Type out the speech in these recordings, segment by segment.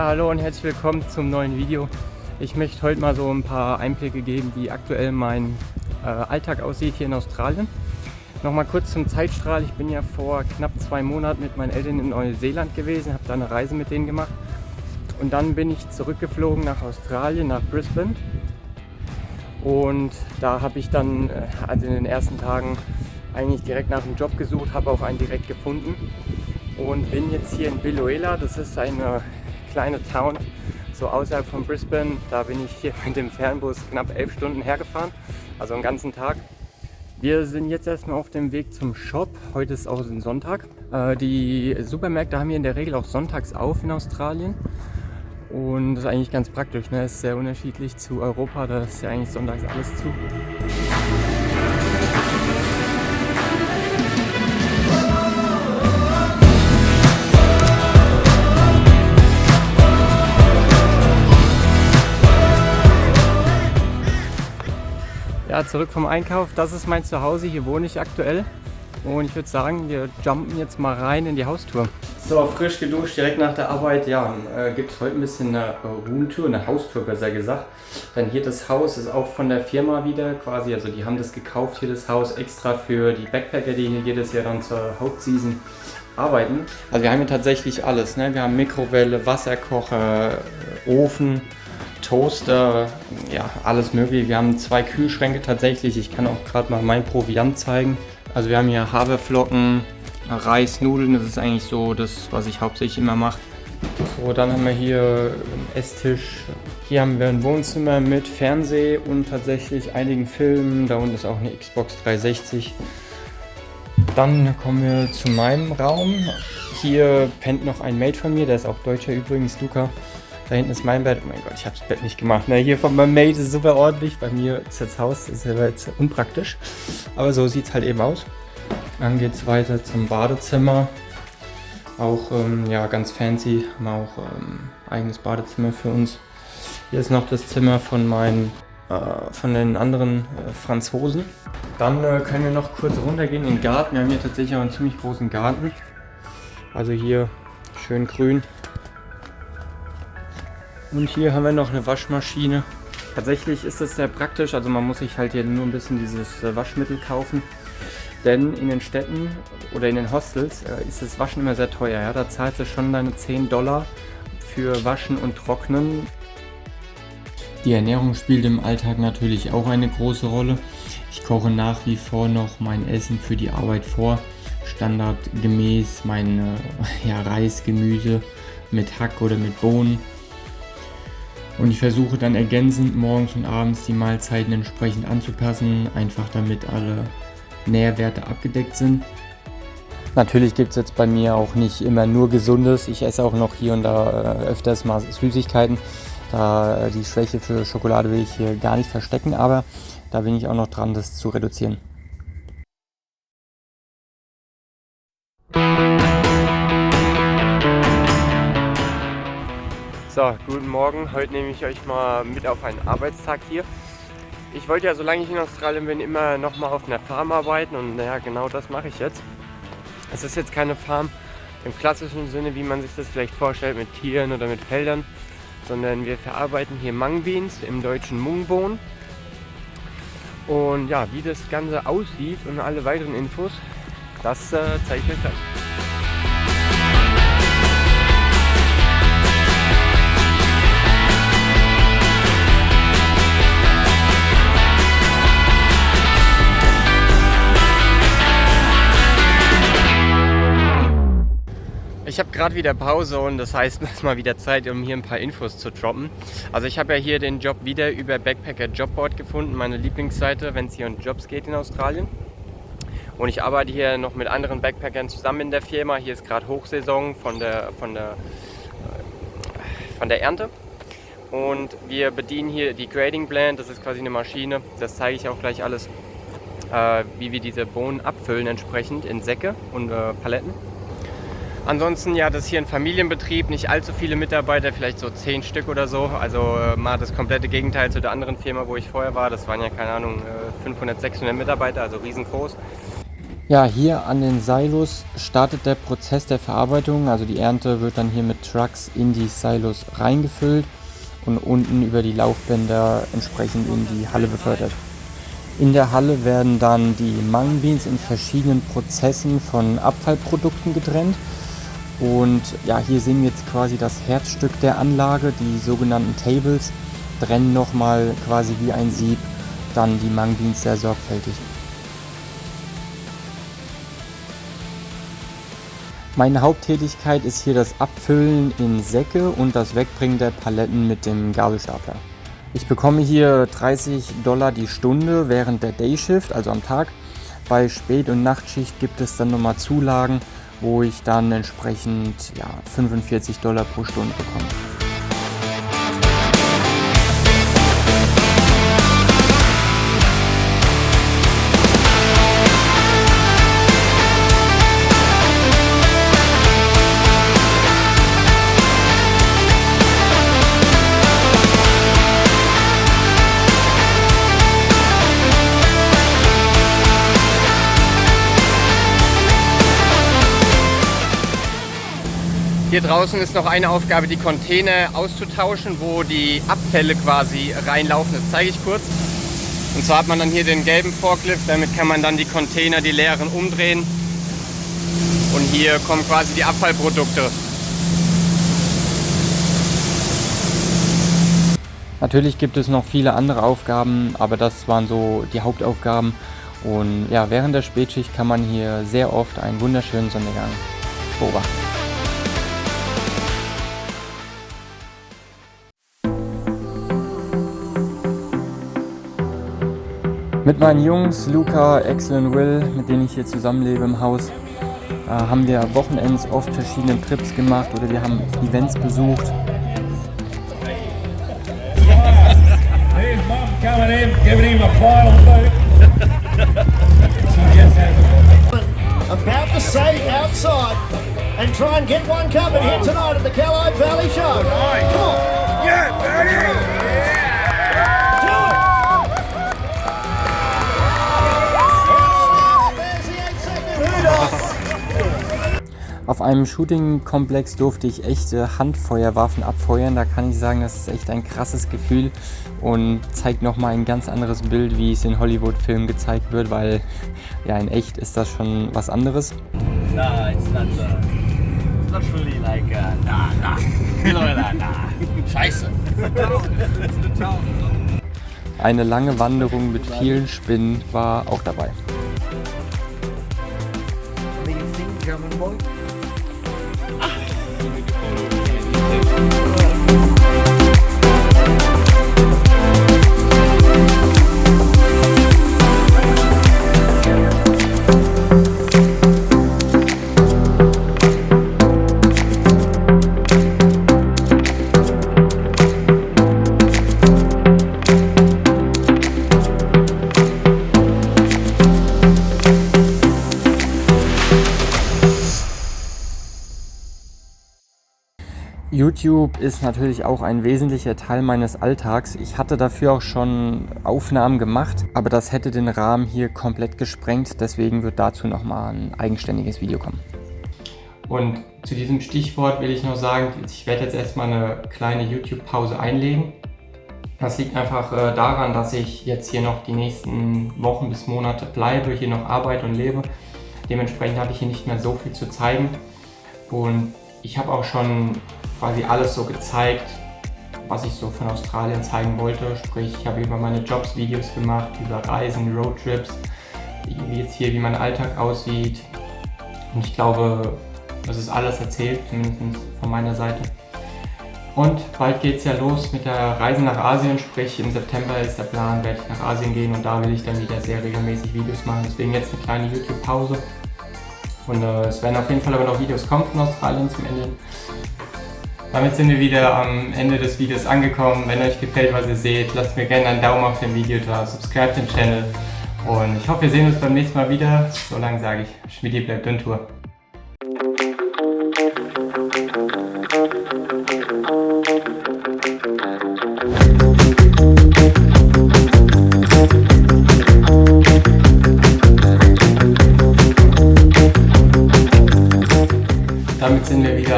Ja, hallo und herzlich willkommen zum neuen Video. Ich möchte heute mal so ein paar Einblicke geben, wie aktuell mein Alltag aussieht hier in Australien. Nochmal kurz zum Zeitstrahl. Ich bin ja vor knapp 2 Monaten mit meinen Eltern in Neuseeland gewesen, habe da eine Reise mit denen gemacht. Und dann bin ich zurückgeflogen nach Australien, nach Brisbane. Und da habe ich dann also in den ersten Tagen eigentlich direkt nach einem Job gesucht, habe auch einen direkt gefunden. Und bin jetzt hier in Biloela, das ist eine kleine Town, so außerhalb von Brisbane. Da bin ich hier mit dem Fernbus knapp 11 Stunden hergefahren, also einen ganzen Tag. Wir sind jetzt erstmal auf dem Weg zum Shop. Heute ist auch ein Sonntag. Die Supermärkte haben hier in der Regel auch sonntags auf in Australien. Und das ist eigentlich ganz praktisch, ne? Das ist sehr unterschiedlich zu Europa, da ist ja eigentlich sonntags alles zu. Ja, zurück vom Einkauf, das ist mein Zuhause, hier wohne ich aktuell. Und ich würde sagen, wir jumpen jetzt mal rein in die Haustour. So, frisch geduscht, direkt nach der Arbeit. Ja, gibt es heute ein bisschen eine Roomtour, eine Haustour besser gesagt. Denn hier das Haus ist auch von der Firma wieder quasi, also die haben das gekauft, hier das Haus extra für die Backpacker, die hier jedes Jahr dann zur Hauptseason arbeiten. Also wir haben hier tatsächlich alles, ne? Wir haben Mikrowelle, Wasserkocher, Ofen, Toaster, ja, alles mögliche. Wir haben 2 Kühlschränke tatsächlich. Ich kann auch gerade mal mein Proviant zeigen. Also wir haben hier Haferflocken, Reis, Nudeln. Das ist eigentlich so das, was ich hauptsächlich immer mache. So, dann haben wir hier einen Esstisch. Hier haben wir ein Wohnzimmer mit Fernseh und tatsächlich einigen Filmen. Da unten ist auch eine Xbox 360. Dann kommen wir zu meinem Raum. Hier pennt noch ein Mate von mir, der ist auch Deutscher übrigens, Luca. Da hinten ist mein Bett. Oh mein Gott, ich habe das Bett nicht gemacht. Na, hier von meinem Mate ist super ordentlich. Bei mir ist das Haus, das ist ja jetzt unpraktisch. Aber so sieht es halt eben aus. Dann geht es weiter zum Badezimmer. Auch ja, ganz fancy. Haben wir auch eigenes Badezimmer für uns. Hier ist noch das Zimmer von von den anderen Franzosen. Dann können wir noch kurz runtergehen in den Garten. Wir haben hier tatsächlich auch einen ziemlich großen Garten. Also hier schön grün. Und hier haben wir noch eine Waschmaschine. Tatsächlich ist das sehr praktisch, also man muss sich halt hier nur ein bisschen dieses Waschmittel kaufen. Denn in den Städten oder in den Hostels ist das Waschen immer sehr teuer. Ja? Da zahlst du schon deine $10 für Waschen und Trocknen. Die Ernährung spielt im Alltag natürlich auch eine große Rolle. Ich koche nach wie vor noch mein Essen für die Arbeit vor. Standardgemäß mein Reis, Gemüse mit Hack oder mit Bohnen. Und ich versuche dann ergänzend morgens und abends die Mahlzeiten entsprechend anzupassen, einfach damit alle Nährwerte abgedeckt sind. Natürlich gibt es jetzt bei mir auch nicht immer nur Gesundes. Ich esse auch noch hier und da öfters mal Süßigkeiten. Da die Schwäche für Schokolade will ich hier gar nicht verstecken, aber da bin ich auch noch dran, das zu reduzieren. So, guten Morgen. Heute nehme ich euch mal mit auf einen Arbeitstag hier. Ich wollte ja, solange ich in Australien bin, immer noch mal auf einer Farm arbeiten und naja, genau das mache ich jetzt. Es ist jetzt keine Farm im klassischen Sinne, wie man sich das vielleicht vorstellt, mit Tieren oder mit Feldern, sondern wir verarbeiten hier Mung Beans, im Deutschen Mungbohnen. Und ja, wie das Ganze aussieht und alle weiteren Infos, das zeige ich euch gleich. Ich habe gerade wieder Pause und das heißt, es ist mal wieder Zeit, um hier ein paar Infos zu droppen. Also ich habe ja hier den Job wieder über Backpacker Jobboard gefunden, meine Lieblingsseite, wenn es hier um Jobs geht in Australien. Und ich arbeite hier noch mit anderen Backpackern zusammen in der Firma. Hier ist gerade Hochsaison von der Ernte. Und wir bedienen hier die Grading Blend, das ist quasi eine Maschine. Das zeige ich auch gleich alles, wie wir diese Bohnen abfüllen entsprechend in Säcke und Paletten. Ansonsten, ja, das ist hier ein Familienbetrieb, nicht allzu viele Mitarbeiter, vielleicht so 10 Stück oder so. Also mal das komplette Gegenteil zu der anderen Firma, wo ich vorher war. Das waren ja, keine Ahnung, 500, 600 Mitarbeiter, also riesengroß. Ja, hier an den Silos startet der Prozess der Verarbeitung. Also die Ernte wird dann hier mit Trucks in die Silos reingefüllt und unten über die Laufbänder entsprechend in die Halle befördert. In der Halle werden dann die Mung Beans in verschiedenen Prozessen von Abfallprodukten getrennt. Und ja, hier sehen wir jetzt quasi das Herzstück der Anlage, die sogenannten Tables, trennen nochmal quasi wie ein Sieb dann die Mung Beans sehr sorgfältig. Meine Haupttätigkeit ist hier das Abfüllen in Säcke und das Wegbringen der Paletten mit dem Gabelstapler. Ich bekomme hier $30 die Stunde während der Dayshift, also am Tag. Bei Spät- und Nachtschicht gibt es dann nochmal Zulagen, wo ich dann entsprechend $45 pro Stunde bekomme. Hier draußen ist noch eine Aufgabe, die Container auszutauschen, wo die Abfälle quasi reinlaufen. Das zeige ich kurz. Und zwar hat man dann hier den gelben Forklift, damit kann man dann die Container, die leeren, umdrehen. Und hier kommen quasi die Abfallprodukte. Natürlich gibt es noch viele andere Aufgaben, aber das waren so die Hauptaufgaben. Und ja, während der Spätschicht kann man hier sehr oft einen wunderschönen Sonnengang beobachten. Mit meinen Jungs, Luca, Axel und Will, mit denen ich hier zusammenlebe im Haus, haben wir Wochenends oft verschiedene Trips gemacht oder wir haben Events besucht. About to say outside and try and get one cup and hit tonight at the Callide Valley Show. Yeah, baby! Auf einem Shooting-Komplex durfte ich echte Handfeuerwaffen abfeuern. Da kann ich sagen, das ist echt ein krasses Gefühl und zeigt nochmal ein ganz anderes Bild, wie es in Hollywood-Filmen gezeigt wird, weil ja, in echt ist das schon was anderes. No, it's not really like, Scheiße. Eine lange Wanderung mit vielen Spinnen war auch dabei. YouTube ist natürlich auch ein wesentlicher Teil meines Alltags. Ich hatte dafür auch schon Aufnahmen gemacht, aber das hätte den Rahmen hier komplett gesprengt. Deswegen wird dazu nochmal ein eigenständiges Video kommen. Und zu diesem Stichwort will ich noch sagen, ich werde jetzt erstmal eine kleine YouTube-Pause einlegen. Das liegt einfach daran, dass ich jetzt hier noch die nächsten Wochen bis Monate bleibe, hier noch arbeite und lebe. Dementsprechend habe ich hier nicht mehr so viel zu zeigen. Und ich habe auch schon quasi alles so gezeigt, was ich so von Australien zeigen wollte. Sprich, ich habe über meine Jobs Videos gemacht, über Reisen, Roadtrips, wie jetzt hier, wie mein Alltag aussieht. Und ich glaube, das ist alles erzählt, zumindest von meiner Seite. Und bald geht es ja los mit der Reise nach Asien, sprich im September ist der Plan, werde ich nach Asien gehen und da will ich dann wieder sehr regelmäßig Videos machen. Deswegen jetzt eine kleine YouTube-Pause. Und es werden auf jeden Fall aber noch Videos kommen von Australien zum Ende. Damit sind wir wieder am Ende des Videos angekommen. Wenn euch gefällt, was ihr seht, lasst mir gerne einen Daumen auf dem Video da, subscribe den Channel und ich hoffe, wir sehen uns beim nächsten Mal wieder. So lange sage ich, Schmidi bleibt on Tour.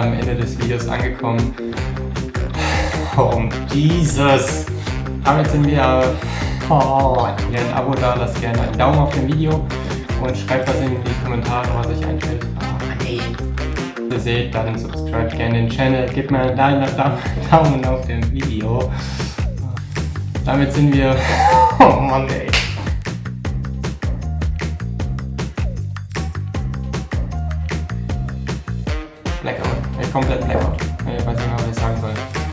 am Ende des Videos angekommen. Oh, Jesus! Damit sind wir. Hier ein Abo da, lasst gerne einen Daumen auf dem Video und schreibt was in die Kommentare, was euch einfällt. Wenn ihr seht, dann subscribe gerne den Channel, gebt mir einen Daumen auf dem Video. Damit sind wir. Oh Mann, ey. Blackout. Komplett Blackout. Ich weiß nicht mehr,